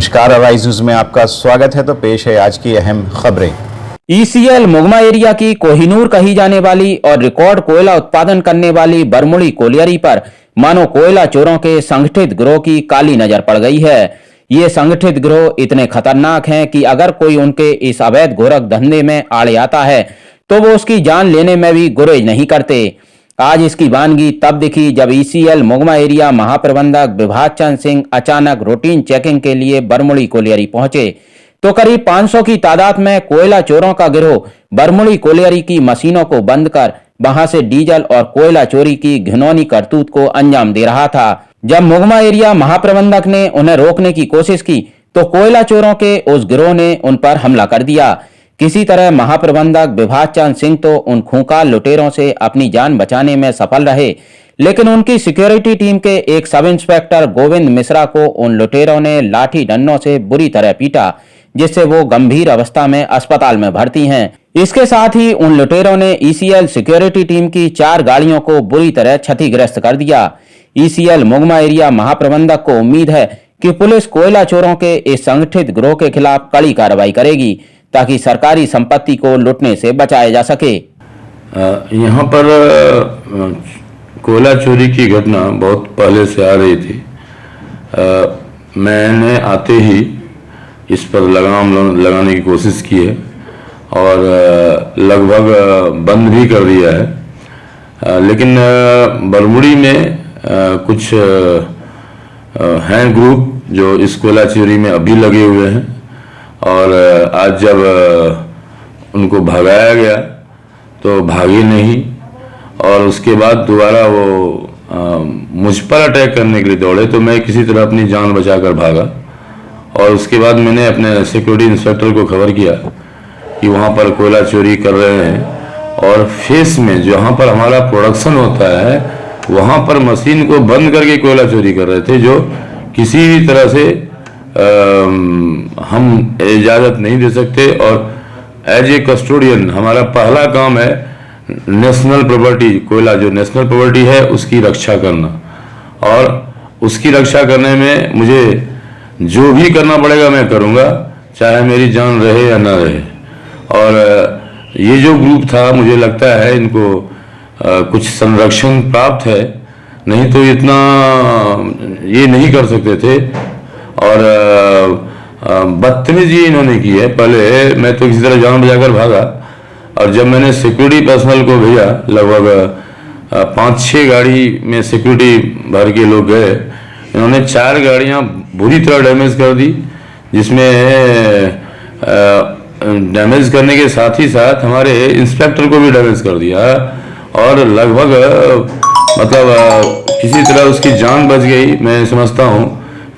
नमस्कार, arise news में आपका स्वागत है। तो पेश है आज की अहम खबरें। ईसीएल मुगमा एरिया की कोहिनूर कही जाने वाली और रिकॉर्ड कोयला उत्पादन करने वाली बरमुड़ी कोलियरी पर मानो कोयला चोरों के संगठित गिरोह की काली नजर पड़ गई है। ये संगठित गिरोह इतने खतरनाक हैं कि अगर कोई उनके इस अवैध गोरख धंधे में आड़े आता है तो वो उसकी जान लेने में भी गुरेज नहीं करते। आज इसकी वानगी तब दिखी जब ईसीएल मुगमा एरिया महाप्रबंधक विभास चंद सिंह अचानक रूटीन चेकिंग के लिए बरमुड़ी कोलियरी पहुंचे तो करीब 500 की तादाद में कोयला चोरों का गिरोह बरमुड़ी कोलियरी की मशीनों को बंद कर वहां से डीजल और कोयला चोरी की घिनौनी करतूत को अंजाम दे रहा था। जब मुगमा एरिया महाप्रबंधक ने उन्हें रोकने की कोशिश की तो कोयला चोरों के उस गिरोह ने उन पर हमला कर दिया। किसी तरह महाप्रबंधक विभास चंद सिंह तो उन खूंखार लुटेरों से अपनी जान बचाने में सफल रहे, लेकिन उनकी सिक्योरिटी टीम के एक सब इंस्पेक्टर गोविंद मिश्रा को उन लुटेरों ने लाठी डंडों से बुरी तरह पीटा, जिससे वो गंभीर अवस्था में अस्पताल में भर्ती हैं। इसके साथ ही उन लुटेरों ने ईसीएल सिक्योरिटी टीम की 4 गाड़ियों को बुरी तरह क्षतिग्रस्त कर दिया। ईसीएल मुगमा एरिया महाप्रबंधक को उम्मीद है कि पुलिस कोयला चोरों के इस संगठित गिरोह के खिलाफ कड़ी कार्रवाई करेगी ताकि सरकारी संपत्ति को लूटने से बचाया जा सके। यहाँ पर कोयला चोरी की घटना बहुत पहले से आ रही थी। मैंने आते ही इस पर लगाम लगाने की कोशिश की है और लगभग बंद भी कर दिया है, लेकिन बरमुड़ी में कुछ हैं ग्रुप जो इस कोयला चोरी में अभी लगे हुए हैं और आज जब उनको भगाया गया तो भागे नहीं और उसके बाद दोबारा वो मुझ पर अटैक करने के लिए दौड़े, तो मैं किसी तरह अपनी जान बचाकर भागा और उसके बाद मैंने अपने सिक्योरिटी इंस्पेक्टर को खबर किया कि वहाँ पर कोयला चोरी कर रहे हैं और फेस में जहाँ पर हमारा प्रोडक्शन होता है वहाँ पर मशीन को बंद करके कोयला चोरी कर रहे थे, जो किसी भी तरह से हम इजाज़त नहीं दे सकते। और एज ए कस्टोडियन हमारा पहला काम है नेशनल प्रॉपर्टी, कोयला जो नेशनल प्रॉपर्टी है उसकी रक्षा करना, और उसकी रक्षा करने में मुझे जो भी करना पड़ेगा मैं करूँगा, चाहे मेरी जान रहे या ना रहे। और ये जो ग्रुप था मुझे लगता है इनको कुछ संरक्षण प्राप्त है, नहीं तो इतना ये नहीं कर सकते थे। और बदतमीजी इन्होंने की है। पहले मैं तो किसी तरह जान बचाकर भागा और जब मैंने सिक्योरिटी पर्सनल को भेजा, लगभग 5-6 गाड़ी में सिक्योरिटी भर के लोग गए, इन्होंने 4 गाड़ियां बुरी तरह डैमेज कर दी, जिसमें डैमेज करने के साथ ही साथ हमारे इंस्पेक्टर को भी डैमेज कर दिया और लगभग मतलब किसी तरह उसकी जान बच गई। मैं समझता हूँ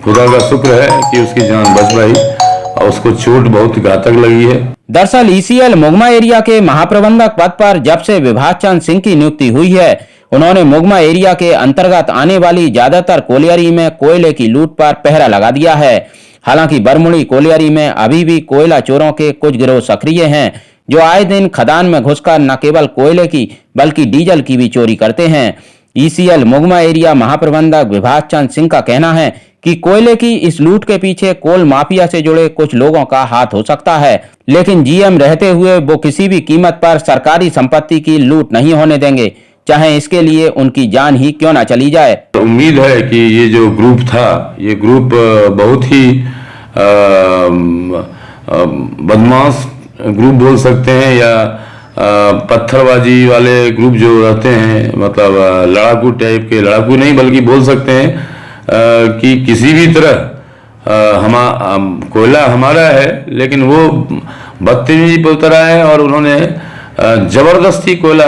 खुदा का शुक्र है कि उसकी जान बच पाई और उसको चोट बहुत घातक लगी है। दरअसल ईसीएल मुगमा एरिया के महाप्रबंधक पद पर जब से विभास चंद सिंह की नियुक्ति हुई है, उन्होंने मुगमा एरिया के अंतर्गत आने वाली ज्यादातर कोलियरी में कोयले की लूट पर पहरा लगा दिया है। हालांकि बरमुड़ी कोलियरी में अभी भी कोयला चोरों के कुछ गिरोह सक्रिय हैं जो आए दिन खदान में घुसकर न केवल कोयले की बल्कि डीजल की भी चोरी करते हैं। ईसीएल मुगमा एरिया महाप्रबंधक विभास चंद सिंह का कहना है कि कोयले की इस लूट के पीछे कोल माफिया से जुड़े कुछ लोगों का हाथ हो सकता है, लेकिन जीएम रहते हुए वो किसी भी कीमत पर सरकारी संपत्ति की लूट नहीं होने देंगे, चाहे इसके लिए उनकी जान ही क्यों ना चली जाए। उम्मीद है कि ये जो ग्रुप था, ये ग्रुप बहुत ही बदमाश ग्रुप बोल सकते हैं या पत्थरबाजी वाले ग्रुप जो रहते हैं, मतलब लड़ाकू टाइप के, लड़ाकू नहीं बल्कि बोल सकते हैं कि किसी भी तरह कोयला हमारा है, लेकिन वो बदतमीजी पर उतरा है और उन्होंने जबरदस्ती कोयला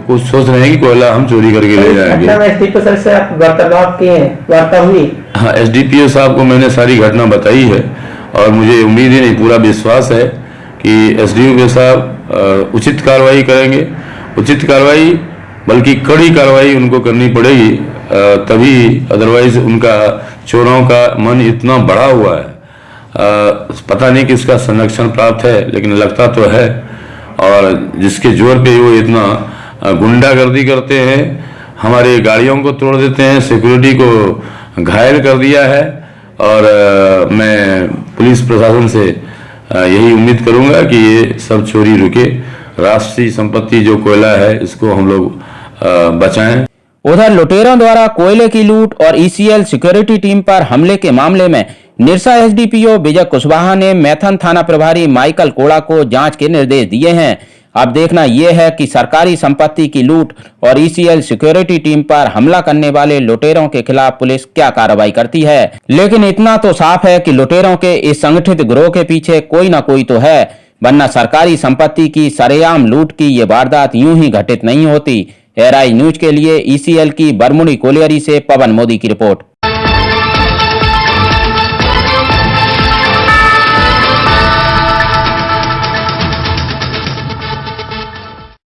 कुछ सोच रहे हैं कि कोयला हम चोरी करके ले जाएंगे। एसडीपीओ सर से आप वार्तालाप किए, वार्ता हुई? हाँ, एसडीपीओ साहब को मैंने सारी घटना बताई है और मुझे उम्मीद ही नहीं, पूरा विश्वास है कि एसडीपीओ साहब उचित कार्रवाई करेंगे। उचित कार्रवाई बल्कि कड़ी कार्रवाई उनको करनी पड़ेगी, तभी, अदरवाइज उनका चोरों का मन इतना बढ़ा हुआ है, पता नहीं किसका संरक्षण प्राप्त है, लेकिन लगता तो है। और जिसके जोर पे वो इतना गुंडागर्दी करते हैं, हमारे गाड़ियों को तोड़ देते हैं, सिक्योरिटी को घायल कर दिया है और मैं पुलिस प्रशासन से यही उम्मीद करूंगा कि ये सब चोरी रुके। राष्ट्रीय संपत्ति जो कोयला है इसको हम लोग बचाएं। उधर लुटेरों द्वारा कोयले की लूट और ईसीएल सिक्योरिटी टीम पर हमले के मामले में निरसा एसडीपीओ विजय कुशवाहा ने मैथन थाना प्रभारी माइकल कोड़ा को जांच के निर्देश दिए हैं। अब देखना यह है कि सरकारी संपत्ति की लूट और ईसीएल सिक्योरिटी टीम पर हमला करने वाले लुटेरों के खिलाफ पुलिस क्या कार्रवाई करती है। लेकिन इतना तो साफ है कि लुटेरों के इस संगठित गिरोह के पीछे कोई ना कोई तो है, वरना सरकारी संपत्ति की सरेआम लूट की ये वारदात यूं ही घटित नहीं होती। एआरआई न्यूज के लिए ईसीएल की बरमुड़ी कोलियरी से पवन मोदी की रिपोर्ट।